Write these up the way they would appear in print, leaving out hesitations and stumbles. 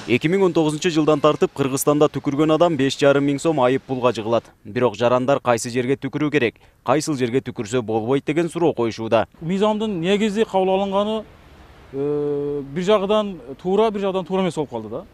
2019 жылдан тартып Кыргызстанда түкүргөн адам 5,5 миң сом айып пулга жыгылат. Бирок жарандар кайсы жерге түкүрүү керек, кайсыл жерге түкүрсө болбойт деген суроо коюшууда. Мыйзамдын негизи кабыл алынганы бир жагынан туура, бир жагынан туура эмес болуп калды да.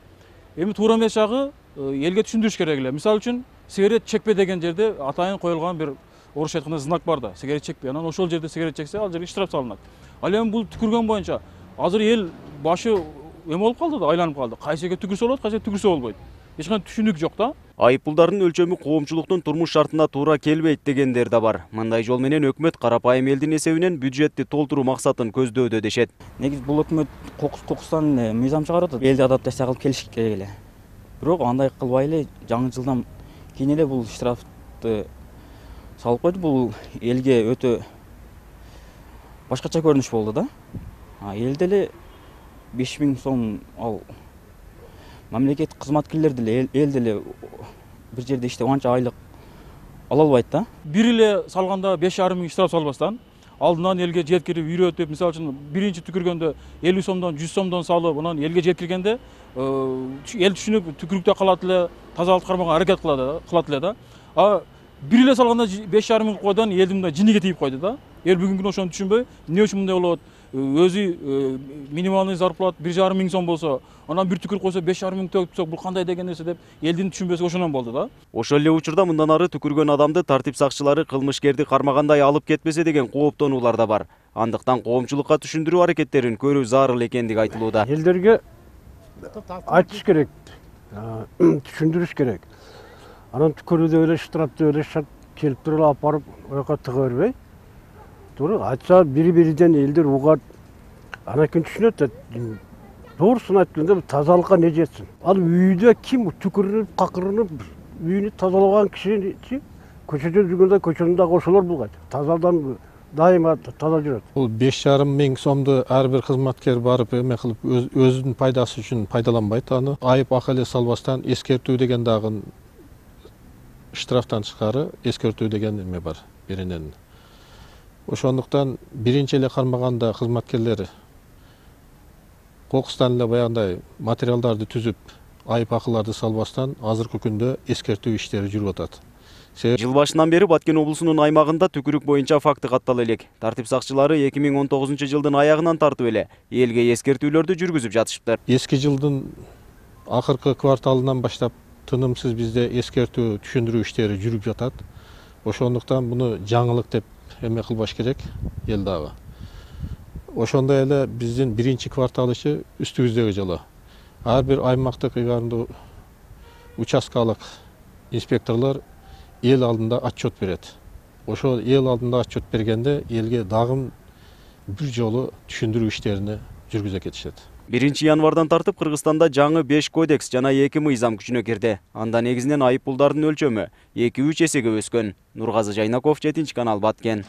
Эми туура эмес жагы элге түшүндүрүш керек эле. Мисалы үчүн сигарет чекпе деген жерде атайын коюлган бир орусча айтканда знак бар да. Сигарет чекпе. Анан ошол жерде сигарет чексе, ал жерге штраф салынат. Ал эми бул түкүргөн боюнча азыр эл башы эме болуп калды да, айланып калды. Кайсы жерге түкүрсө болот, кайсы жерге түкүрсө болбойт. Эч кандай түшүнүк жок да. Айып пулдардын өлчөмү коомчулуктун турмуш шартына туура келбейт дегендер да бар. Мындай жол менен өкмөт карапайым элдин эсебинен бюджетти толтуруу максатын көздөөдө дешет. Негизи бул өкмөт кокустан мыйзам чыгарып атат. Элди адаптация кылып келиш керек эле. Бирок андай кылбай эле жаңы жылдан кийин эле бул штрафты салып койду. Бул элге өтө башкача көрүнүш болду да. Элде эле 5 миң сом ал мамлекеттик кызматкерлер деле элде эле бир жерде иштеп анча айлык ала албайт да. Бир эле салганда 5,5 миң штраф салбастан алдынан элге жеткирип үйрөтүп, мисалы үчүн биринчи түкүргөндө 50 сомдон 100 сомдон салып, анан элге жеткиргенде эл түшүнүп түкүрүктө калат эле, тазалык кармаганга аракет кылат эле да. Бир эле салганда 5,5 миң койгон элдин мындай жиниге тийип койду да. Эл бүгүнкү күнү ошону түшүнбөй, эмне үчүн мындай болот? Өзү минималный зарплат 1,5 миң сом болсо, анан бир түкүрүп койсо 5,5 миң төксөк бул кандай деген нерсе деп элдин түшүнбөсү ошондон болду да. Ошол эле учурда мындан ары түкүргөн адамды тартип сакчылары кылмышкерди кармагандай алып кетпесе деген кооптонуулар да бар. Андыктан коомчулукка түшүндүрүү аракеттерин көрүү зарыл экендиги айтылууда. Элдерге айтыш керек, түшүндүрүш керек. Анан түкүрүүдө эле штрафты эле келип туруп алып барып ояка тыга бербей, туура айтса бири-бириден элдер угат, анан кийин түшүнөт. Doğrusunu ayтканда тазалыкка не жетсин. Ал үйдө ким түкүрүп, какырынып, үйүнү тазалаган киши көчөдө жүргөндө көчөнүн дагы ошолор булгайт. Тазадан дайыма таза жүрөт. Бул 5,5 миң сомду ар бир кызматкер барып эме кылып өзүнүн пайдасы үчүн пайдаланбайт. Аны айып акы эле салбастан эскертүү деген дагы штрафтан тышкары эскертүү деген эме бар биринен. Ошондуктан биринчи эле кармаганда кызматкерлер кокустан эле баягындай материалдарды түзүп, айып акыларды салбастан азыркы күндө эскертүү иштери жүрүп атат. Жыл башынан бери Баткен облусунун аймагында түкүрүк боюнча факты каттала элек. Тартип сакчылары 2019 жылдын аягынан тартып эле элге эскертүүлөрдү жүргүзүп жатышыптыр. Эски жылдын акыркы кварталынан баштап тынымсыз бизде эскертүү түшүндүрүү иштери жүрүп жатат. Ошондуктан буну жаңылык деп эме кылбаш керек эл дагы. Ошондой эле биздин биринчи квартал иши үстүбүздөгү жолу. Ар бир аймактык ыйгарымдуу участкалык инспекторлор эл алдында отчет берет. Ошол эл алдында отчет бергенде элге дагы бир жолу түшүндүрүү иштерини жүргүзө кетишет. 1 январдан тартып Кыргызстанда жаңы 5 кодекс жана 2 мыйзам күчүнө кирди. Анда негизинен айып пулдардын өлчөмү 2-3 эсеге өскөн. Нургазы Жайнаков, 7 канал, Баткен.